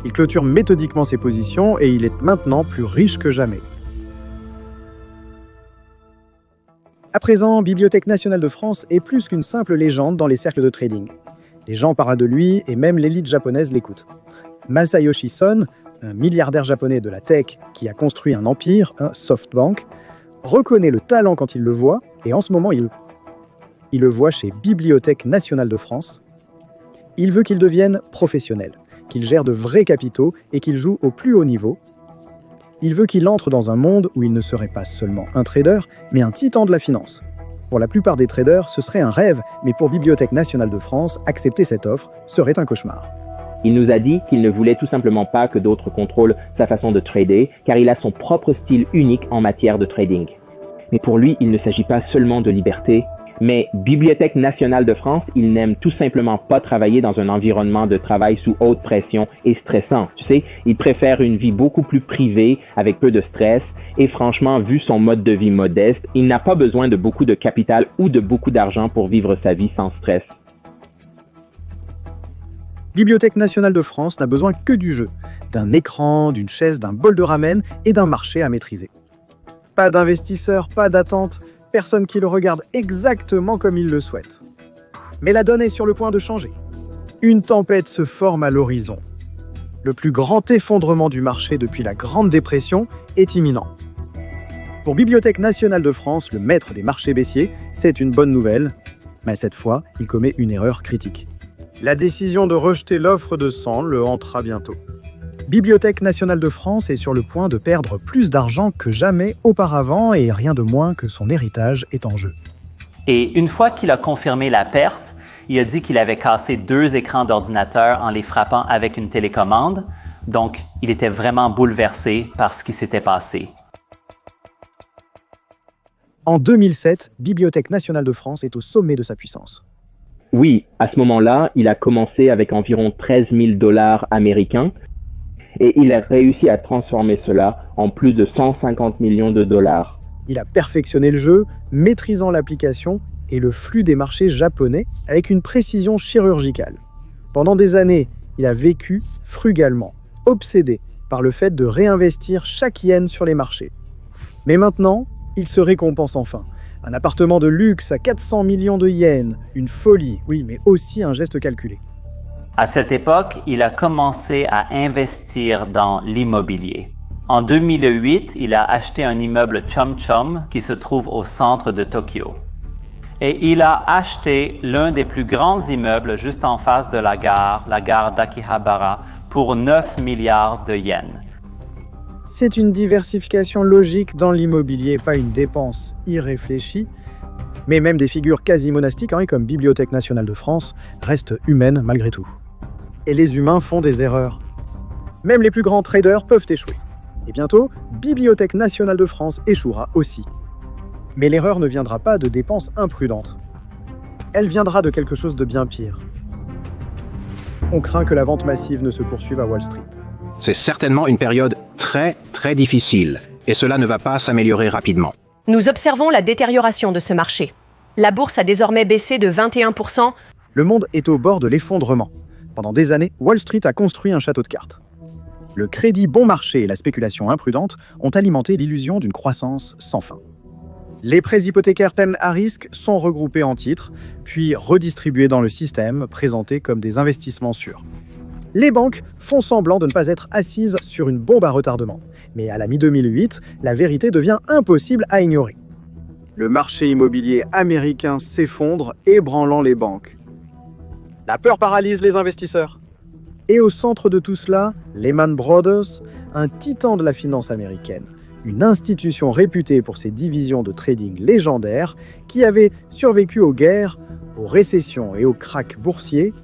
Il clôture méthodiquement ses positions et il est maintenant plus riche que jamais. À présent, Bibliothèque nationale de France est plus qu'une simple légende dans les cercles de trading. Les gens parlent de lui et même l'élite japonaise l'écoute. Masayoshi Son, un milliardaire japonais de la tech qui a construit un empire, SoftBank, reconnaît le talent quand il le voit, et en ce moment, il le voit chez Bibliothèque nationale de France. Il veut qu'il devienne professionnel, qu'il gère de vrais capitaux et qu'il joue au plus haut niveau. Il veut qu'il entre dans un monde où il ne serait pas seulement un trader, mais un titan de la finance. Pour la plupart des traders, ce serait un rêve, mais pour Bibliothèque nationale de France, accepter cette offre serait un cauchemar. Il nous a dit qu'il ne voulait tout simplement pas que d'autres contrôlent sa façon de trader, car il a son propre style unique en matière de trading. Mais pour lui, il ne s'agit pas seulement de liberté, mais Bibliothèque nationale de France, il n'aime tout simplement pas travailler dans un environnement de travail sous haute pression et stressant. Tu sais, il préfère une vie beaucoup plus privée, avec peu de stress, et franchement, vu son mode de vie modeste, il n'a pas besoin de beaucoup de capital ou de beaucoup d'argent pour vivre sa vie sans stress. Bibliothèque nationale de France n'a besoin que du jeu, d'un écran, d'une chaise, d'un bol de ramen et d'un marché à maîtriser. Pas d'investisseurs, pas d'attente, personne qui le regarde exactement comme il le souhaite. Mais la donne est sur le point de changer. Une tempête se forme à l'horizon. Le plus grand effondrement du marché depuis la Grande Dépression est imminent. Pour Bibliothèque nationale de France, le maître des marchés baissiers, c'est une bonne nouvelle, mais cette fois, il commet une erreur critique. La décision de rejeter l'offre de Sand le hantera bientôt. Bibliothèque nationale de France est sur le point de perdre plus d'argent que jamais auparavant et rien de moins que son héritage est en jeu. Et une fois qu'il a confirmé la perte, il a dit qu'il avait cassé 2 écrans d'ordinateur en les frappant avec une télécommande. Donc, il était vraiment bouleversé par ce qui s'était passé. En 2007, Bibliothèque nationale de France est au sommet de sa puissance. Oui, à ce moment-là, il a commencé avec environ 13 000 $ américains. Et il a réussi à transformer cela en plus de 150 millions de dollars. Il a perfectionné le jeu, maîtrisant l'application et le flux des marchés japonais avec une précision chirurgicale. Pendant des années, il a vécu frugalement, obsédé par le fait de réinvestir chaque yen sur les marchés. Mais maintenant, il se récompense enfin. Un appartement de luxe à 400 millions de yens, une folie, oui, mais aussi un geste calculé. À cette époque, il a commencé à investir dans l'immobilier. En 2008, il a acheté un immeuble Chum Chum qui se trouve au centre de Tokyo. Et il a acheté l'un des plus grands immeubles juste en face de la gare d'Akihabara, pour 9 milliards de yens. C'est une diversification logique dans l'immobilier, pas une dépense irréfléchie. Mais même des figures quasi monastiques, comme Bibliothèque nationale de France, restent humaines malgré tout. Et les humains font des erreurs. Même les plus grands traders peuvent échouer. Et bientôt, Bibliothèque nationale de France échouera aussi. Mais l'erreur ne viendra pas de dépenses imprudentes. Elle viendra de quelque chose de bien pire. On craint que la vente massive ne se poursuive à Wall Street. C'est certainement une période très, très difficile, et cela ne va pas s'améliorer rapidement. Nous observons la détérioration de ce marché. La bourse a désormais baissé de 21%. Le monde est au bord de l'effondrement. Pendant des années, Wall Street a construit un château de cartes. Le crédit bon marché et la spéculation imprudente ont alimenté l'illusion d'une croissance sans fin. Les prêts hypothécaires peine à risque sont regroupés en titres, puis redistribués dans le système, présentés comme des investissements sûrs. Les banques font semblant de ne pas être assises sur une bombe à retardement. Mais à la mi-2008, la vérité devient impossible à ignorer. Le marché immobilier américain s'effondre, ébranlant les banques. La peur paralyse les investisseurs. Et au centre de tout cela, Lehman Brothers, un titan de la finance américaine, une institution réputée pour ses divisions de trading légendaires qui avait survécu aux guerres, aux récessions et aux krachs boursiers,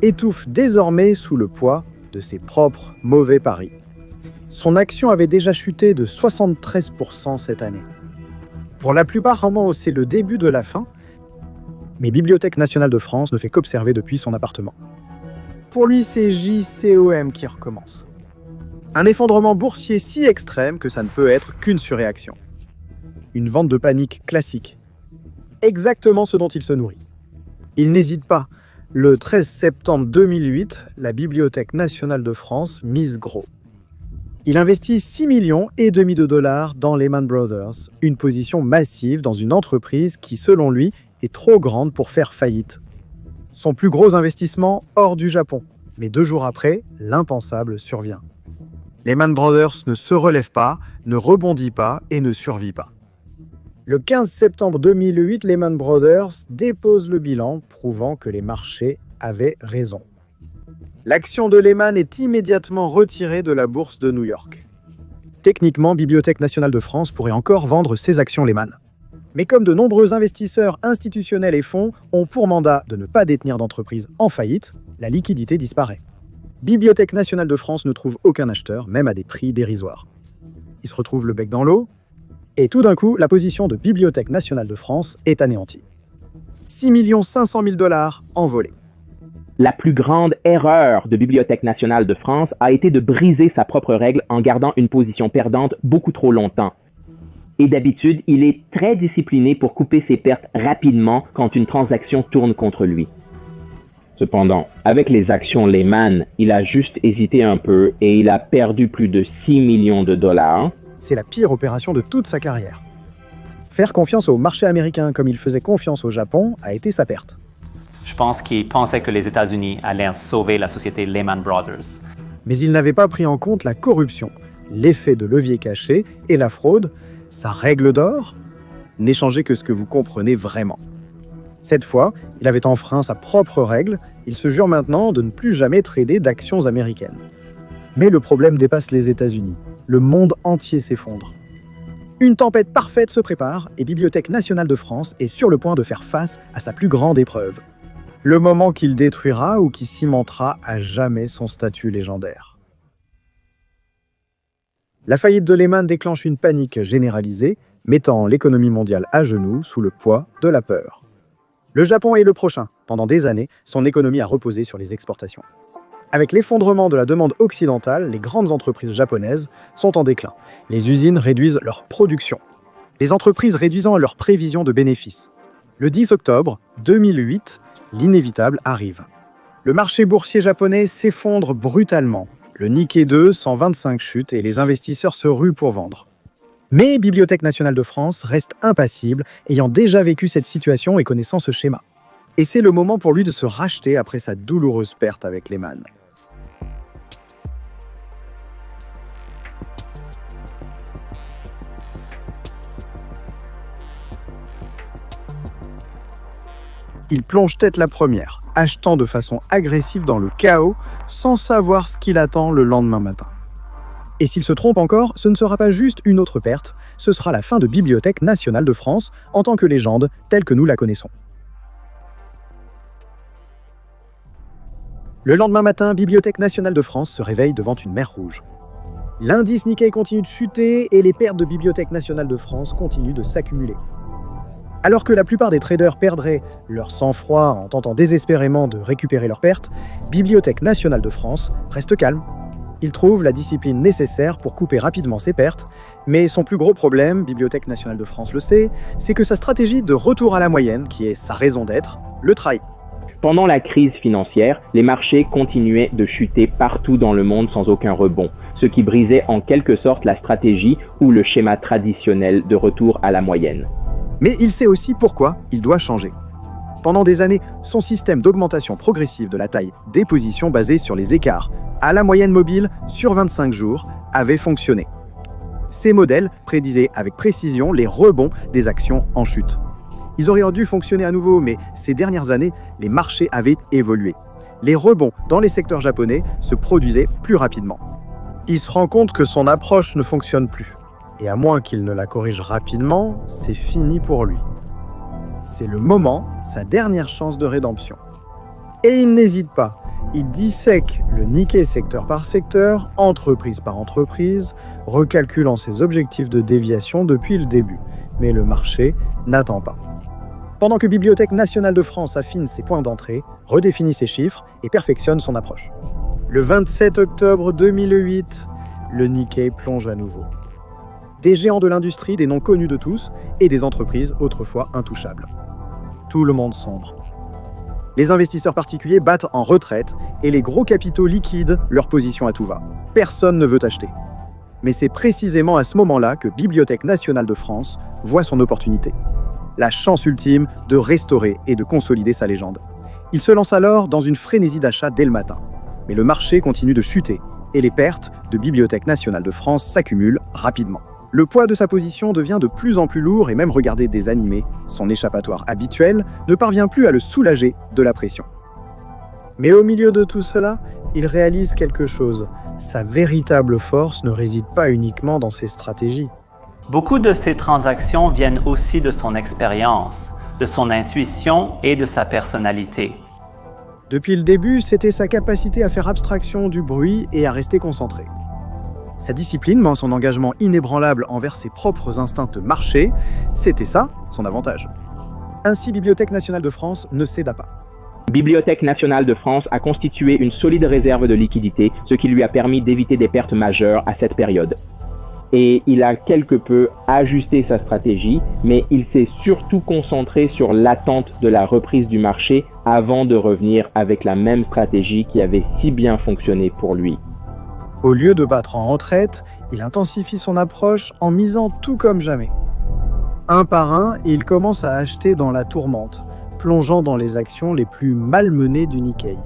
étouffe désormais sous le poids de ses propres mauvais paris. Son action avait déjà chuté de 73% cette année. Pour la plupart, c'est le début de la fin, mais Bibliothèque nationale de France ne fait qu'observer depuis son appartement. Pour lui, c'est JCOM qui recommence. Un effondrement boursier si extrême que ça ne peut être qu'une surréaction. Une vente de panique classique. Exactement ce dont il se nourrit. Il n'hésite pas. Le 13 septembre 2008, la Bibliothèque nationale de France mise gros. Il investit 6,5 millions de dollars dans Lehman Brothers, une position massive dans une entreprise qui, selon lui, est trop grande pour faire faillite. Son plus gros investissement hors du Japon. Mais 2 jours après, l'impensable survient. Lehman Brothers ne se relève pas, ne rebondit pas et ne survit pas. Le 15 septembre 2008, Lehman Brothers dépose le bilan, prouvant que les marchés avaient raison. L'action de Lehman est immédiatement retirée de la bourse de New York. Techniquement, Bibliothèque nationale de France pourrait encore vendre ses actions Lehman. Mais comme de nombreux investisseurs institutionnels et fonds ont pour mandat de ne pas détenir d'entreprise en faillite, la liquidité disparaît. Bibliothèque nationale de France ne trouve aucun acheteur, même à des prix dérisoires. Il se retrouve le bec dans l'eau, et tout d'un coup, la position de Bibliothèque nationale de France est anéantie. 6 500 000 dollars envolés. La plus grande erreur de Bibliothèque nationale de France a été de briser sa propre règle en gardant une position perdante beaucoup trop longtemps. Et d'habitude, il est très discipliné pour couper ses pertes rapidement quand une transaction tourne contre lui. Cependant, avec les actions Lehman, il a juste hésité un peu et il a perdu plus de 6 millions de dollars. C'est la pire opération de toute sa carrière. Faire confiance au marché américain comme il faisait confiance au Japon a été sa perte. Je pense qu'il pensait que les États-Unis allaient sauver la société Lehman Brothers. Mais il n'avait pas pris en compte la corruption, l'effet de levier caché et la fraude. Sa règle d'or, n'échangez que ce que vous comprenez vraiment. Cette fois, il avait enfreint sa propre règle, il se jure maintenant de ne plus jamais trader d'actions américaines. Mais le problème dépasse les États-Unis. Le monde entier s'effondre. Une tempête parfaite se prépare et Bibliothèque nationale de France est sur le point de faire face à sa plus grande épreuve. Le moment qu'il détruira ou qui cimentera à jamais son statut légendaire. La faillite de Lehman déclenche une panique généralisée, mettant l'économie mondiale à genoux sous le poids de la peur. Le Japon est le prochain. Pendant des années, son économie a reposé sur les exportations. Avec l'effondrement de la demande occidentale, les grandes entreprises japonaises sont en déclin. Les usines réduisent leur production. Les entreprises réduisant leurs prévisions de bénéfices. Le 10 octobre 2008, l'inévitable arrive. Le marché boursier japonais s'effondre brutalement. Le Nikkei 2, 125 chute et les investisseurs se ruent pour vendre. Mais Bibliothèque nationale de France reste impassible, ayant déjà vécu cette situation et connaissant ce schéma. Et c'est le moment pour lui de se racheter après sa douloureuse perte avec Lehman. Il plonge tête la première, achetant de façon agressive dans le chaos, sans savoir ce qu'il attend le lendemain matin. Et s'il se trompe encore, ce ne sera pas juste une autre perte, ce sera la fin de Bibliothèque nationale de France en tant que légende telle que nous la connaissons. Le lendemain matin, Bibliothèque nationale de France se réveille devant une mer rouge. L'indice Nikkei continue de chuter et les pertes de Bibliothèque nationale de France continuent de s'accumuler. Alors que la plupart des traders perdraient leur sang-froid en tentant désespérément de récupérer leurs pertes, Bibliothèque nationale de France reste calme. Il trouve la discipline nécessaire pour couper rapidement ses pertes, mais son plus gros problème, Bibliothèque nationale de France le sait, c'est que sa stratégie de retour à la moyenne, qui est sa raison d'être, le trahit. Pendant la crise financière, les marchés continuaient de chuter partout dans le monde sans aucun rebond, ce qui brisait en quelque sorte la stratégie ou le schéma traditionnel de retour à la moyenne. Mais il sait aussi pourquoi il doit changer. Pendant des années, son système d'augmentation progressive de la taille des positions basé sur les écarts à la moyenne mobile sur 25 jours avait fonctionné. Ces modèles prédisaient avec précision les rebonds des actions en chute. Ils auraient dû fonctionner à nouveau, mais ces dernières années, les marchés avaient évolué. Les rebonds dans les secteurs japonais se produisaient plus rapidement. Il se rend compte que son approche ne fonctionne plus. Et à moins qu'il ne la corrige rapidement, c'est fini pour lui. C'est le moment, sa dernière chance de rédemption. Et il n'hésite pas. Il dissèque le Nikkei secteur par secteur, entreprise par entreprise, recalculant ses objectifs de déviation depuis le début. Mais le marché n'attend pas. Pendant que Bibliothèque nationale de France affine ses points d'entrée, redéfinit ses chiffres et perfectionne son approche. Le 27 octobre 2008, le Nikkei plonge à nouveau. Des géants de l'industrie, des noms connus de tous, et des entreprises autrefois intouchables. Tout le monde sombre. Les investisseurs particuliers battent en retraite et les gros capitaux liquident leur position à tout va. Personne ne veut acheter. Mais c'est précisément à ce moment-là que Bibliothèque nationale de France voit son opportunité. La chance ultime de restaurer et de consolider sa légende. Il se lance alors dans une frénésie d'achat dès le matin. Mais le marché continue de chuter et les pertes de Bibliothèque nationale de France s'accumulent rapidement. Le poids de sa position devient de plus en plus lourd et même regarder des animés, son échappatoire habituel, ne parvient plus à le soulager de la pression. Mais au milieu de tout cela, il réalise quelque chose. Sa véritable force ne réside pas uniquement dans ses stratégies. Beaucoup de ces transactions viennent aussi de son expérience, de son intuition et de sa personnalité. Depuis le début, c'était sa capacité à faire abstraction du bruit et à rester concentré. Sa discipline, mais son engagement inébranlable envers ses propres instincts de marché, c'était ça, son avantage. Ainsi, Bibliothèque nationale de France ne céda pas. Bibliothèque nationale de France a constitué une solide réserve de liquidité, ce qui lui a permis d'éviter des pertes majeures à cette période. Et il a quelque peu ajusté sa stratégie, mais il s'est surtout concentré sur l'attente de la reprise du marché avant de revenir avec la même stratégie qui avait si bien fonctionné pour lui. Au lieu de battre en retraite, il intensifie son approche en misant tout comme jamais. Un par un, il commence à acheter dans la tourmente, plongeant dans les actions les plus malmenées du Nikkei.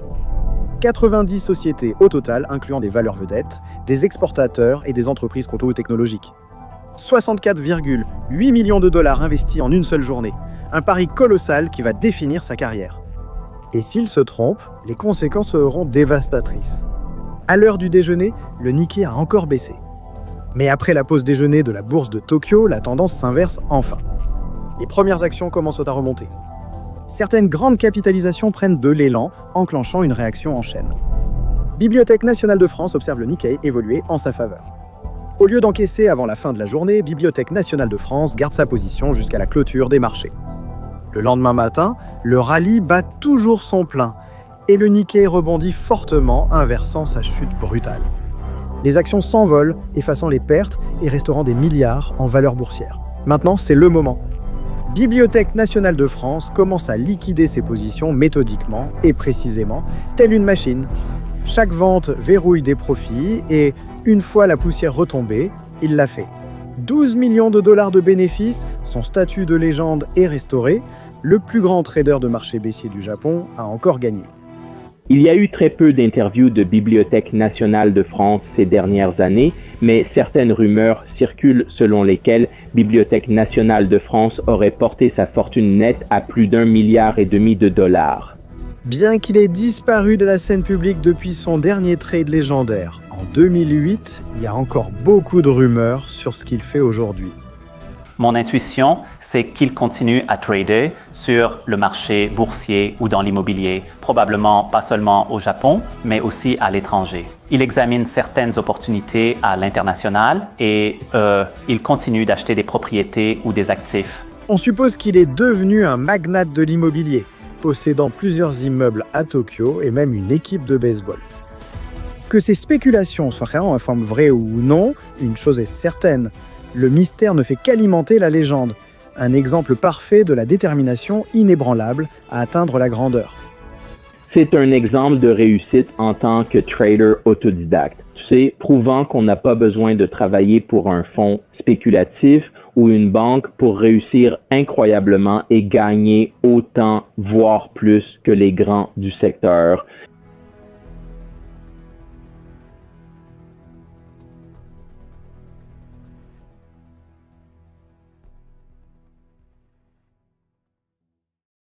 90 sociétés au total, incluant des valeurs vedettes, des exportateurs et des entreprises conto-technologiques. 64,8 millions de dollars investis en une seule journée. Un pari colossal qui va définir sa carrière. Et s'il se trompe, les conséquences seront dévastatrices. À l'heure du déjeuner, le Nikkei a encore baissé. Mais après la pause déjeuner de la bourse de Tokyo, la tendance s'inverse enfin. Les premières actions commencent à remonter. Certaines grandes capitalisations prennent de l'élan, enclenchant une réaction en chaîne. Bibliothèque nationale de France observe le Nikkei évoluer en sa faveur. Au lieu d'encaisser avant la fin de la journée, Bibliothèque nationale de France garde sa position jusqu'à la clôture des marchés. Le lendemain matin, le rallye bat toujours son plein. et le Nikkei rebondit fortement, inversant sa chute brutale. Les actions s'envolent, effaçant les pertes et restaurant des milliards en valeur boursière. Maintenant, c'est le moment. Bibliothèque nationale de France commence à liquider ses positions méthodiquement et précisément, telle une machine. Chaque vente verrouille des profits et, une fois la poussière retombée, il l'a fait. 12 millions de dollars de bénéfices, son statut de légende est restauré, le plus grand trader de marché baissier du Japon a encore gagné. Il y a eu très peu d'interviews de Bibliothèque nationale de France ces dernières années, mais certaines rumeurs circulent selon lesquelles Bibliothèque nationale de France aurait porté sa fortune nette à plus d'1,5 milliard de dollars. Bien qu'il ait disparu de la scène publique depuis son dernier trade légendaire, en 2008, il y a encore beaucoup de rumeurs sur ce qu'il fait aujourd'hui. Mon intuition, c'est qu'il continue à trader sur le marché boursier ou dans l'immobilier, probablement pas seulement au Japon, mais aussi à l'étranger. Il examine certaines opportunités à l'international et il continue d'acheter des propriétés ou des actifs. On suppose qu'il est devenu un magnate de l'immobilier, possédant plusieurs immeubles à Tokyo et même une équipe de baseball. Que ces spéculations soient réellement en forme vraie ou non, une chose est certaine. Le mystère ne fait qu'alimenter la légende, un exemple parfait de la détermination inébranlable à atteindre la grandeur. C'est un exemple de réussite en tant que trader autodidacte. Prouvant qu'on n'a pas besoin de travailler pour un fonds spéculatif ou une banque pour réussir incroyablement et gagner autant, voire plus que les grands du secteur.